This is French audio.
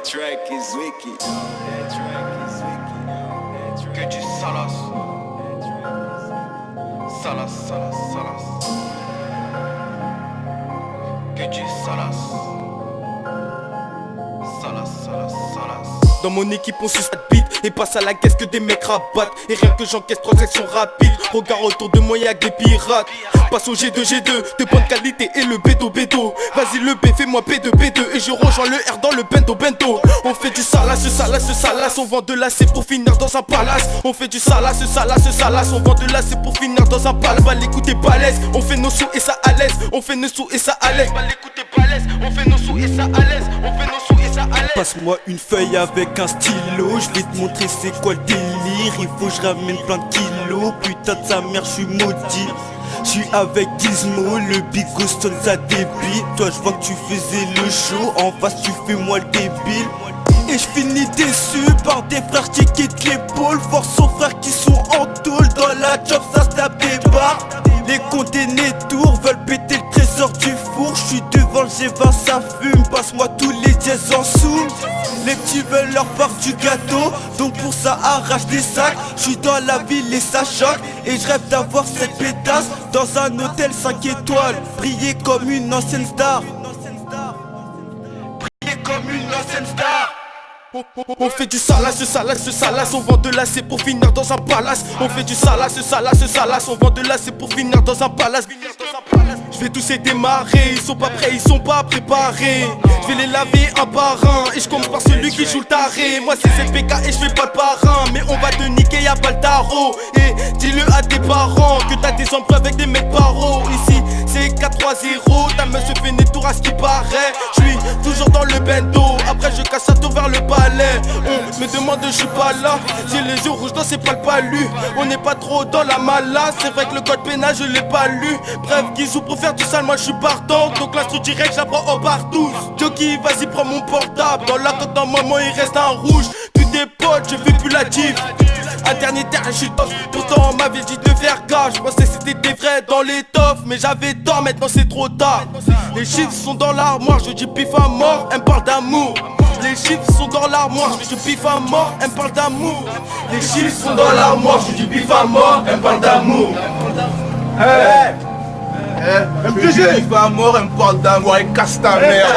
That track is wicked. That track is wicked. Que du salas. Salas, salas, salas. Que du salas. Salas, salas, salas. Dans mon équipe on suce 4 bits et passe à la caisse que des mecs rabattent. Et rien que j'encaisse transaction rapide. Regarde autour de moi y'a que des pirates. Passe au G2 G2 de bonne qualité et le bédo bédo. Vas-y le B fais-moi B2 B2 et je rejoins le R dans le bento bento. On fait du salas, on vend de l'AC pour finir dans un palace. On fait du salas, on vend de l'AC pour finir dans un palace. Bah l'écoutez balèze, on fait nos sous et ça à l'aise. On fait nos sous et ça à l'aise. Bah l'écoutez balèze, on fait nos sous et ça à l'aise. On fait nos sous et ça à l'aise. Passe-moi une feuille avec un stylo, je vais te montrer c'est quoi le délire. Il faut que je ramène plein de kilos, putain de sa mère je suis maudit. J'suis avec Gizmo, le big ghost on sa débile. Toi je vois que tu faisais le show, en face tu fais moi le débile. Et je finis déçu par des frères qui quittent l'épaule. Force aux frères qui sont en tôle, dans la job ça se tape des barres. Les condamnés tours veulent péter le trésor du four. J'suis devant le G20 ça fume, passe-moi tous les dièses en sous. Les petits veulent leur part du gâteau, donc pour ça arrache des sacs. J'suis dans la ville et ça choque, et je rêve d'avoir cette pétasse dans un hôtel 5 étoiles, briller comme une ancienne star. Briller comme une ancienne star. On fait du salas, on vend de l'AC pour finir dans un palace. On fait du salas, on vend de l'AC pour finir dans un palace. Je vais tous les démarrer, ils sont pas prêts, ils sont pas préparés. Je vais les laver un par un et je commence par celui qui joue le taré. Moi c'est ZPK et je fais pas le parrain, mais on va te niquer, y'a pas le tarot. Et dis-le à tes parents que t'as des emprunts avec des mecs paro. Ici c'est 4-3-0, ta meuf se fait nettour à ce qui paraît. Je suis toujours dans le bendo, après je casse un tour vers le palais. On me demande je suis pas là, j'ai les yeux rouges, non c'est pas le palu. On n'est pas trop dans la mala, c'est vrai que le code pénal je l'ai pas lu. Bref Guizou pour faire du sale moi je suis partant, donc l'instru direct j'apprends au partout. Jockey vas-y prends mon portable, dans la coque d'un moment il reste un rouge. Plus des potes je fais plus la div. Un dernier terrain je suis top, pourtant on m'avait dit de faire gaffe. Je pensais que c'était des vrais dans l'étoffe, mais j'avais tort, maintenant c'est trop tard. Les chiffres sont dans l'armoire, je dis pif à mort, elle me parle d'amour. Les chiffres sont dans l'armoire, je pif à mort, elle me parle d'amour. Les chiffres sont dans l'armoire, je dis pif à mort, elle me parle d'amour. Elle me dit pif à mort, elle me parle d'amour, elle casse ta mère.